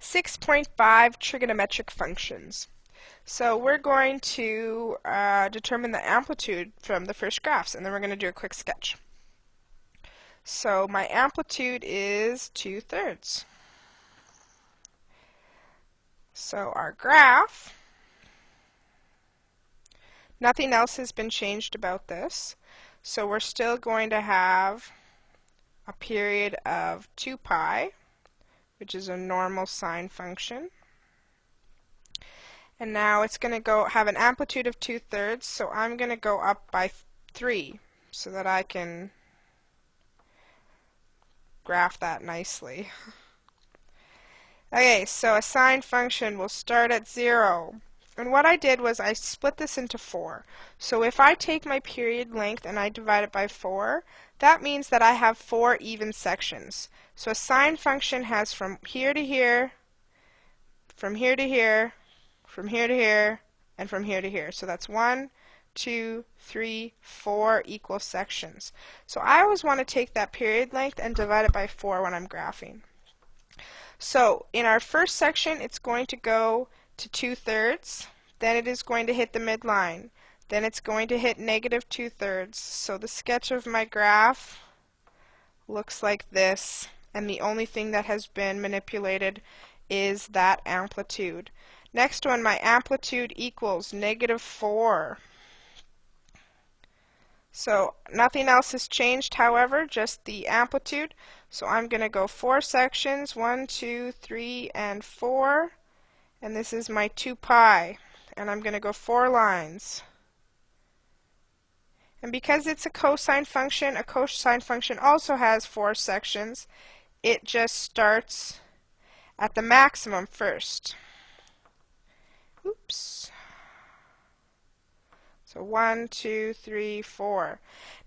6.5 trigonometric functions. So we're going to determine the amplitude from the first graphs, and then we're going to do a quick sketch. So my amplitude is 2/3. So our graph, nothing else has been changed about this. So we're still going to have a period of 2 pi, which is a normal sine function. And now it's going to go have an amplitude of 2/3, so I'm going to go up by 3 so that I can graph that nicely. Okay, so a sine function will start at 0. And what I did was I split this into 4. So if I take my period length and I divide it by 4, that means that I have 4 even sections. So a sine function has from here to here, from here to here, from here to here, and from here to here. So that's 1, 2, 3, 4 equal sections. So I always want to take that period length and divide it by 4 when I'm graphing. So in our first section, it's going to go to 2/3, then it is going to hit the midline, then it's going to hit negative 2/3. So the sketch of my graph looks like this, and the only thing that has been manipulated is that amplitude. Next one, my amplitude equals -4. So nothing else has changed, however, just the amplitude. So I'm going to go 4 sections, 1, 2, 3, and 4. And this is my 2 pi. And I'm going to go 4 lines. And because it's a cosine function also has 4 sections. It just starts at the maximum first. Oops. So 1, 2, 3, 4.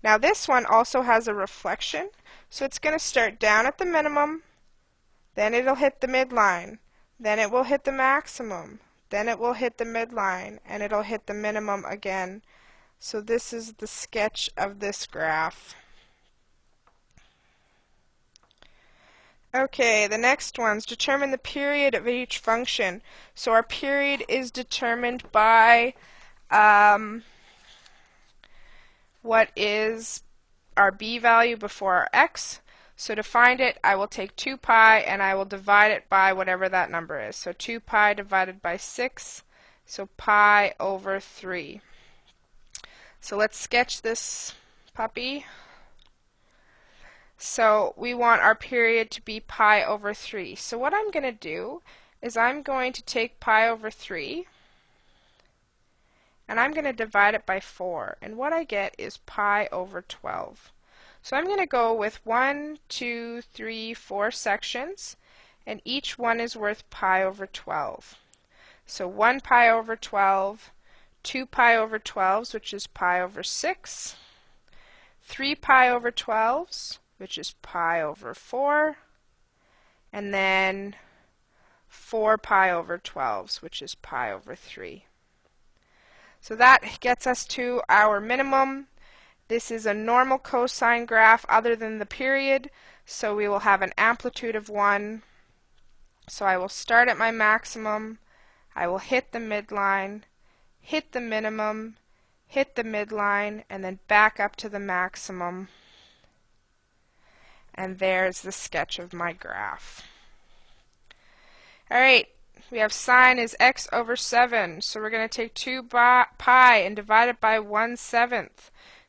Now this one also has a reflection, so it's going to start down at the minimum, then it'll hit the midline, then it will hit the maximum, then it will hit the midline, and it'll hit the minimum again. So this is the sketch of this graph. Okay, the next one's determine the period of each function. So our period is determined by what is our b value before our x. So to find it, I will take 2 pi and I will divide it by whatever that number is. So 2 pi divided by 6, so pi over 3. So let's sketch this puppy. So we want our period to be pi over 3. So what I'm going to do is I'm going to take pi over 3 and I'm going to divide it by 4. And what I get is pi over 12. So I'm going to go with 1, 2, 3, 4 sections, and each one is worth pi over 12. So 1 pi over 12, 2 pi over 12s, which is pi over 6, 3 pi over 12s, which is pi over 4, and then 4 pi over 12s, which is pi over 3. So that gets us to our minimum. This is a normal cosine graph other than the period, so we will have an amplitude of 1. So I will start at my maximum, I will hit the midline, hit the minimum, hit the midline, and then back up to the maximum. And there's the sketch of my graph. Alright, we have sine is x over 7, so we're going to take 2 pi and divide it by 1/7,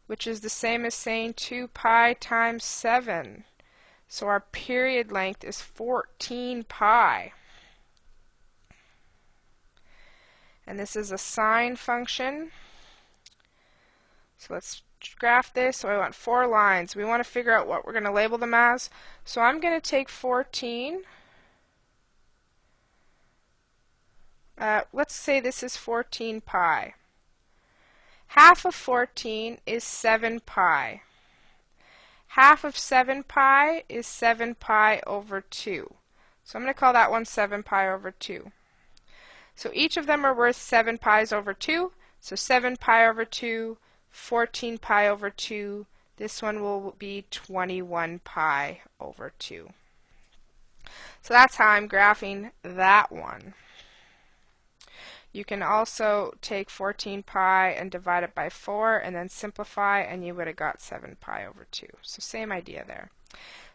which is the same as saying 2 pi times 7. So our period length is 14 pi. And this is a sine function. So let's graph this. So I want 4 lines. We want to figure out what we're going to label them as. So I'm going to take 14. Let's say this is 14 pi. Half of 14 is 7 pi. Half of 7 pi is 7 pi over 2. So I'm going to call that one 7 pi over 2. So each of them are worth 7 pi's over 2. So 7 pi over 2, 14 pi over 2. This one will be 21 pi over 2. So that's how I'm graphing that one. You can also take 14 pi and divide it by 4 and then simplify, and you would have got 7 pi over 2. So same idea there.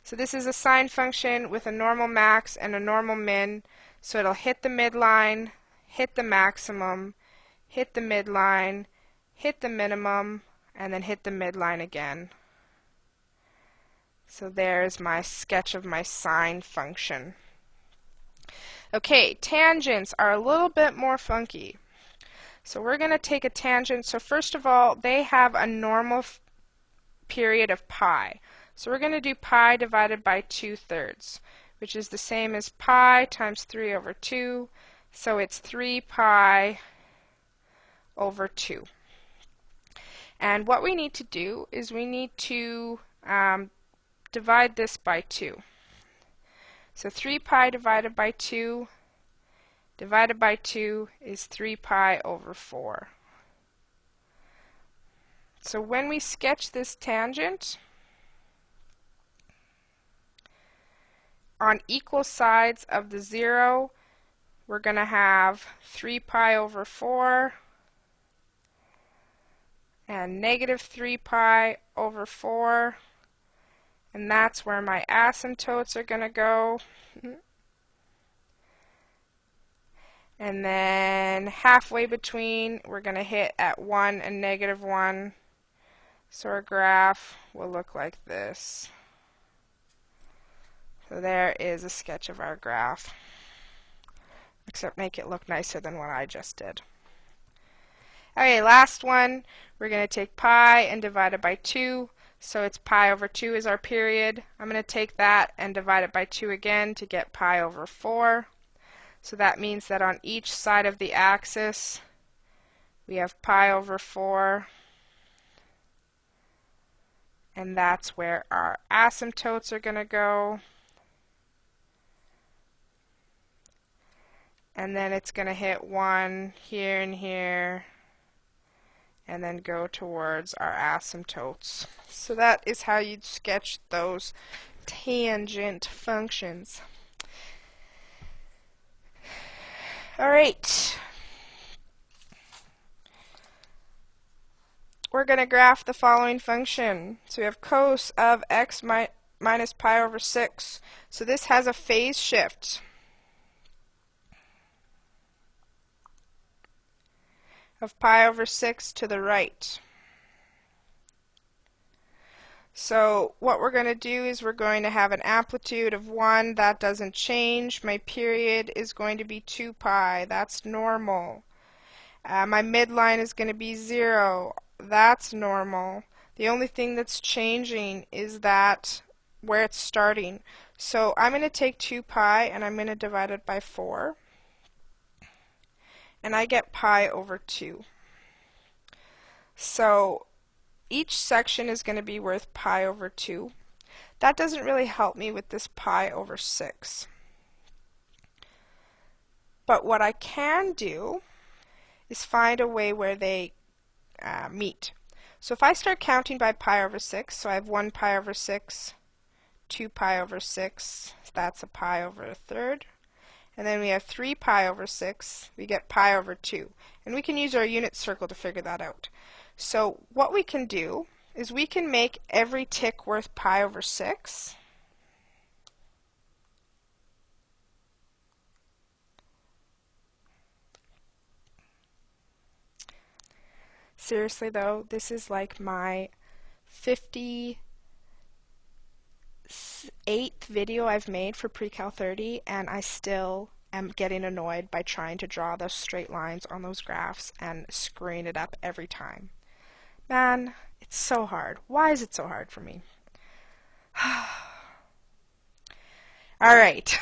So this is a sine function with a normal max and a normal min. So it'll hit the midline, hit the maximum, hit the midline, hit the minimum, and then hit the midline again. So there's my sketch of my sine function. Okay, tangents are a little bit more funky. So we're going to take a tangent. So first of all, they have a normal period of pi. So we're going to do pi divided by 2/3, which is the same as pi times 3 over 2. So it's 3 pi over 2. And what we need to do is we need to divide this by 2. So 3 pi divided by 2 is 3 pi over 4. So when we sketch this tangent, on equal sides of the 0, we're going to have 3 pi over 4 and negative 3 pi over 4. And that's where my asymptotes are going to go. And then halfway between, we're going to hit at 1 and negative 1. So our graph will look like this. So there is a sketch of our graph, except make it look nicer than what I just did. Okay, last one. We're going to take pi and divide it by 2. So it's pi over 2 is our period. I'm going to take that and divide it by 2 again to get pi over 4. So that means that on each side of the axis, we have pi over 4. And that's where our asymptotes are going to go. And then it's going to hit 1 here and here, and then go towards our asymptotes. So that is how you'd sketch those tangent functions. All right. We're going to graph the following function. So we have cos of x minus pi over 6. So this has a phase shift of pi over 6 to the right. So what we're going to do is we're going to have an amplitude of 1. That doesn't change. My period is going to be 2 pi. That's normal. My midline is going to be 0. That's normal. The only thing that's changing is that where it's starting. So I'm going to take 2 pi and I'm going to divide it by 4. And I get pi over 2. So each section is going to be worth pi over 2. That doesn't really help me with this pi over 6. But what I can do is find a way where they meet. So if I start counting by pi over 6, so I have 1 pi over 6, 2 pi over 6, that's a pi over a third. And then we have 3 pi over 6, we get pi over 2. And we can use our unit circle to figure that out. So what we can do is we can make every tick worth pi over 6. Seriously though, this is like my 58th video I've made for Pre-Cal 30, and I still am getting annoyed by trying to draw those straight lines on those graphs and screwing it up every time. Man, it's so hard. Why is it so hard for me? Alright,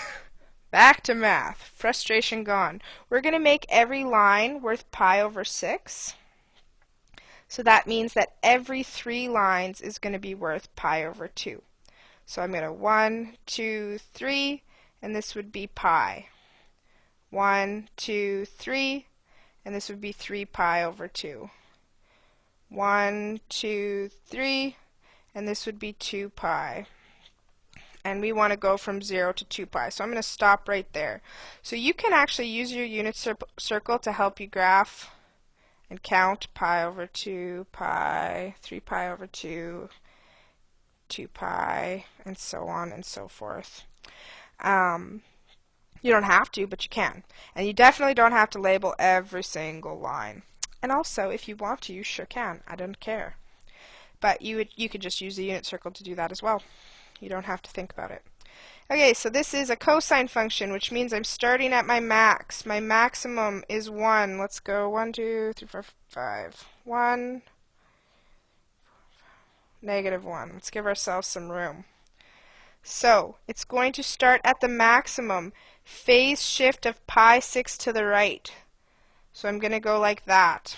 back to math. Frustration gone. We're going to make every line worth pi over 6. So that means that every 3 lines is going to be worth pi over 2. So I'm going to 1, 2, 3, and this would be pi. 1, 2, 3, and this would be 3 pi over 2. 1, 2, 3, and this would be 2 pi. and we want to go from 0 to 2 pi. So I'm going to stop right there. So you can actually use your unit circle to help you graph and count pi over 2, pi, 3 pi over 2, 2 pi, and so on and so forth. You don't have to, but you can. And you definitely don't have to label every single line. And also, if you want to, you sure can. I don't care. But you could just use the unit circle to do that as well. You don't have to think about it. Okay, so this is a cosine function, which means I'm starting at my max. My maximum is 1. Let's go 1, 2, 3, 4, 5. 1, -1. Let's give ourselves some room. So it's going to start at the maximum phase shift of pi 6 to the right. So I'm going to go like that.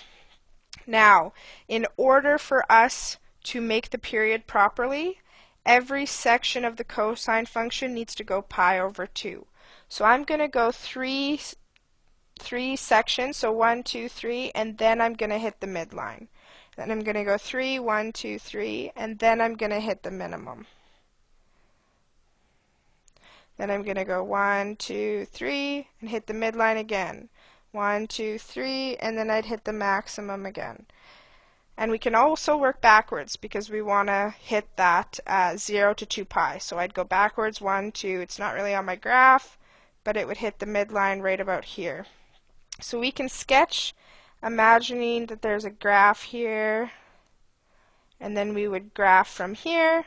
Now, in order for us to make the period properly, every section of the cosine function needs to go pi over 2. So I'm going to go three sections, so 1, 2, 3, and then I'm going to hit the midline. Then I'm going to go 3, 1, 2, 3, and then I'm going to hit the minimum. Then I'm going to go 1, 2, 3, and hit the midline again. 1, 2, 3, and then I'd hit the maximum again. And we can also work backwards because we want to hit that 0 to 2 pi. So I'd go backwards, 1, 2. It's not really on my graph, but it would hit the midline right about here. So we can sketch, imagining that there's a graph here, and then we would graph from here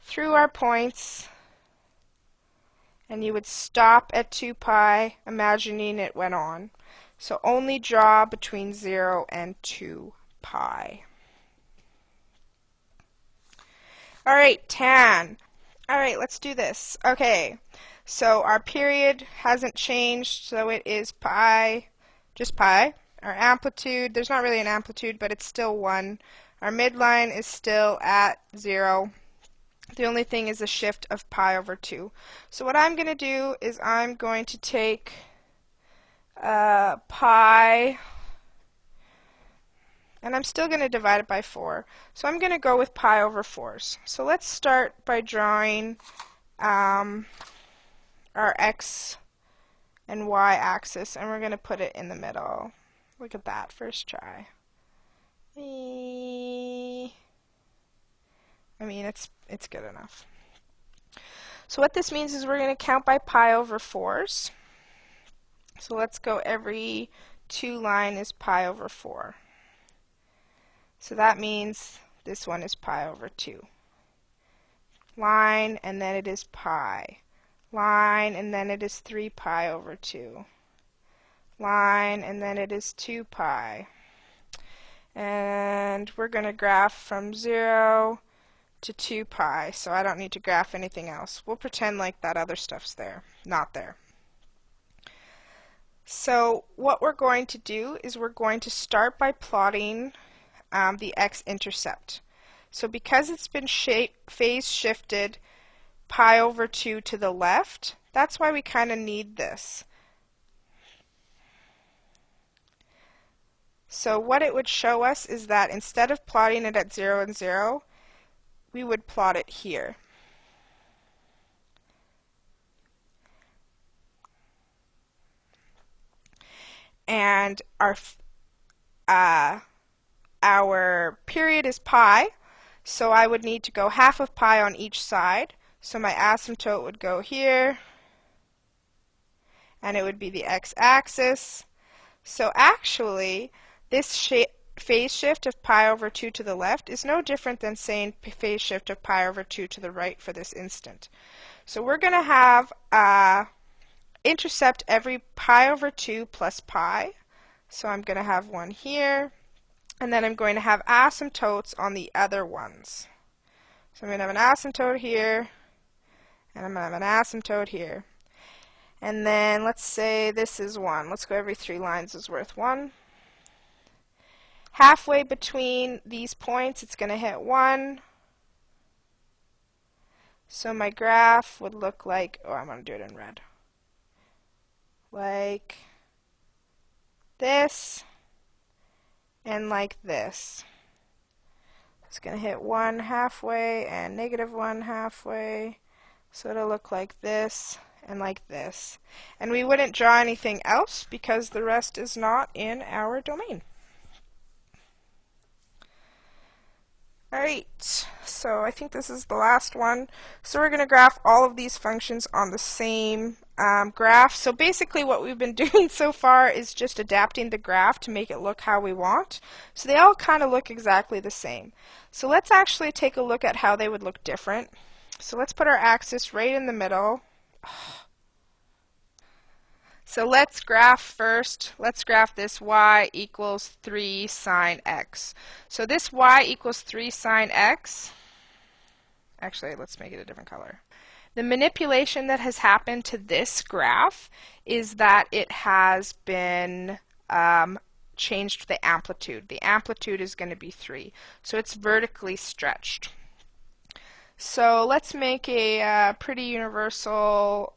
through our points, and you would stop at 2 pi, imagining it went on. So only draw between 0 and 2 pi. Alright, tan. Alright, let's do this. Okay, so our period hasn't changed, so it is pi, just pi. Our amplitude, there's not really an amplitude, but it's still 1. Our midline is still at 0. The only thing is a shift of pi over 2. So what I'm going to do is I'm going to take pi, and I'm still going to divide it by 4. So I'm going to go with pi over 4s. So let's start by drawing our x and y axis, and we're going to put it in the middle. Look at that, first try. I mean, it's good enough. So what this means is we're going to count by pi over 4s. So let's go, every 2 line is pi over 4. So that means this one is pi over 2. Line, and then it is pi. Line, and then it is 3 pi over 2. Line, and then it is 2 pi. And we're going to graph from 0 to 2 pi, so I don't need to graph anything else. We'll pretend like that other stuff's there, not there. So what we're going to do is we're going to start by plotting the x-intercept. So because it's been phase shifted pi over 2 to the left, that's why we kind of need this. So what it would show us is that instead of plotting it at 0 and 0, we would plot it here. And our period is pi, so I would need to go half of pi on each side. So my asymptote would go here, and it would be the x-axis. So actually, this phase shift of pi over 2 to the left is no different than saying phase shift of pi over 2 to the right for this instant. So we're going to have intercept every pi over 2 plus pi. So I'm going to have one here, and then I'm going to have asymptotes on the other ones. So I'm going to have an asymptote here, and I'm going to have an asymptote here. And then let's say this is 1. Let's go, every 3 lines is worth 1. Halfway between these points, it's going to hit 1. So my graph would look like, oh, I'm going to do it in red. Like this, and like this. It's going to hit 1 halfway, and -1 halfway, So it'll look like this and like this. And we wouldn't draw anything else because the rest is not in our domain. Alright, so I think this is the last one. So we're going to graph all of these functions on the same graph. So basically what we've been doing so far is just adapting the graph to make it look how we want. So they all kind of look exactly the same. So let's actually take a look at how they would look different. So let's put our axis right in the middle. So let's graph first. Let's graph this y equals 3 sine x. So this y equals 3 sine x. Actually, let's make it a different color. The manipulation that has happened to this graph is that it has been changed the amplitude. The amplitude is going to be 3. So it's vertically stretched. So let's make a pretty universal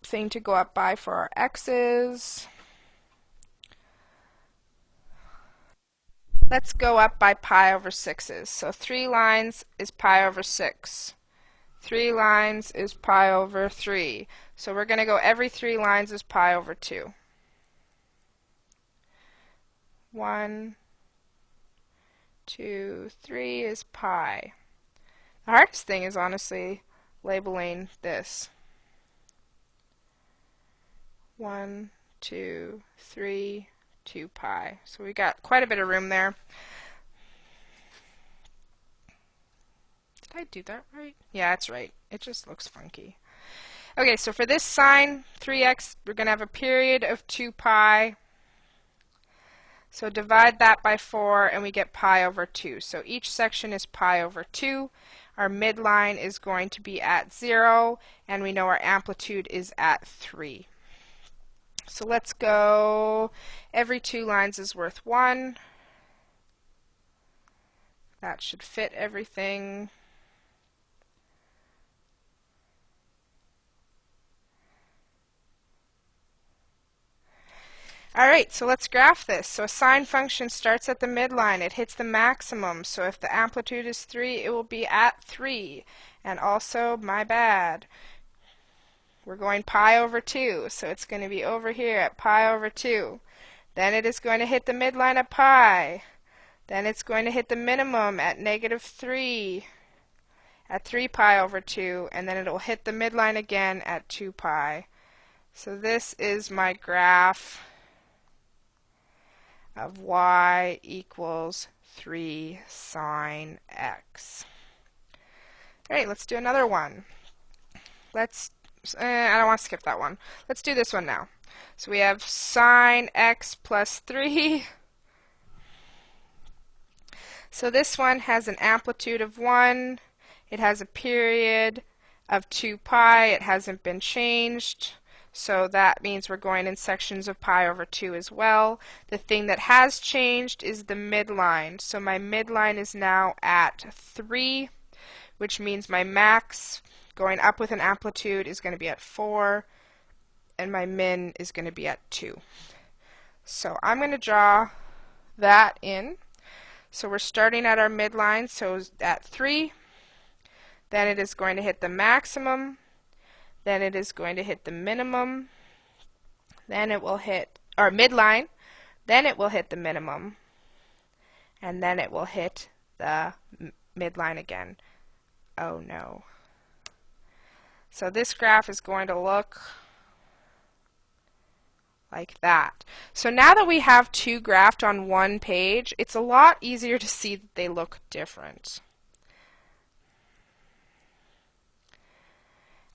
thing to go up by for our x's. Let's go up by pi over 6's. So 3 lines is pi over 6. 3 lines is pi over 3. So we're going to go every 3 lines is pi over 2. 1, 2, 3 is pi. The hardest thing is honestly labeling this. 1, 2, 3, 2 pi. So we got quite a bit of room there. Did I do that right? Yeah, that's right. It just looks funky. Okay, so for this sine 3x, we're going to have a period of 2 pi. So divide that by 4 and we get pi over 2. So each section is pi over 2. Our midline is going to be at 0, and we know our amplitude is at 3. So let's go, every 2 lines is worth 1. That should fit everything. Alright, so let's graph this. So a sine function starts at the midline. It hits the maximum. So if the amplitude is 3, it will be at 3. And also, my bad, we're going pi over 2, so it's going to be over here at pi over 2. Then it is going to hit the midline at pi. Then it's going to hit the minimum at negative 3, at 3 pi over 2, and then it will hit the midline again at 2 pi. So this is my graph of y equals 3 sine x. Alright, let's do another one. I don't want to skip that one. Let's do this one now. So we have sine x plus 3. So this one has an amplitude of 1. It has a period of 2 pi. It hasn't been changed. So that means we're going in sections of pi over 2 as well. The thing that has changed is the midline. So my midline is now at 3, which means my max going up with an amplitude is going to be at 4, and my min is going to be at 2. So I'm going to draw that in. So we're starting at our midline, so at 3, then it is going to hit the maximum, then it is going to hit the minimum, then it will hit our midline, then it will hit the minimum, and then it will hit the midline again. Oh no. So this graph is going to look like that. So now that we have 2 graphed on one page, it's a lot easier to see that they look different.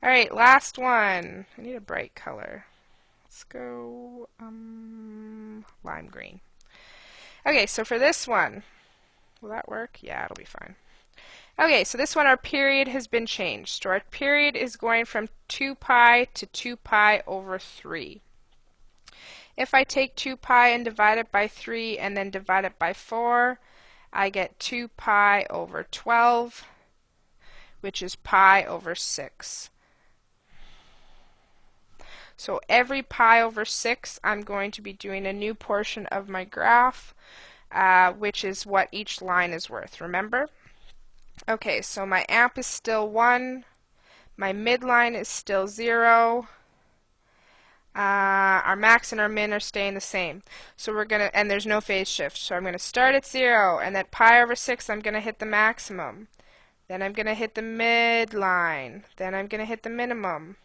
Alright, last one. I need a bright color. Let's go lime green. Okay, so for this one, will that work? Yeah, it'll be fine. Okay, so this one, our period has been changed. So our period is going from 2 pi to 2 pi over 3. If I take 2 pi and divide it by 3 and then divide it by 4, I get 2 pi over 12, which is pi over 6. So every pi over 6, I'm going to be doing a new portion of my graph, which is what each line is worth, remember? Okay, so my amp is still 1, My midline is still 0. Our max and our min are staying the same. So we're going to, and there's no phase shift. So I'm going to start at 0, and at pi over 6, I'm going to hit the maximum. Then I'm going to hit the midline. Then I'm going to hit the minimum.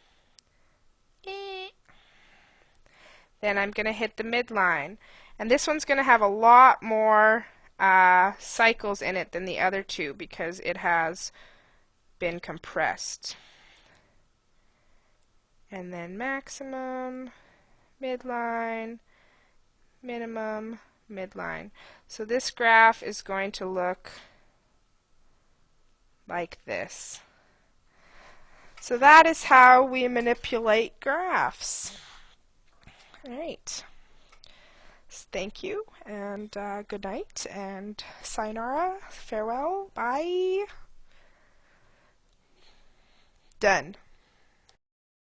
Then I'm going to hit the midline. And this one's going to have a lot more cycles in it than the other two because it has been compressed. And then maximum, midline, minimum, midline. So this graph is going to look like this. So that is how we manipulate graphs. All right. Thank you, and good night, and sayonara, farewell, bye. Done.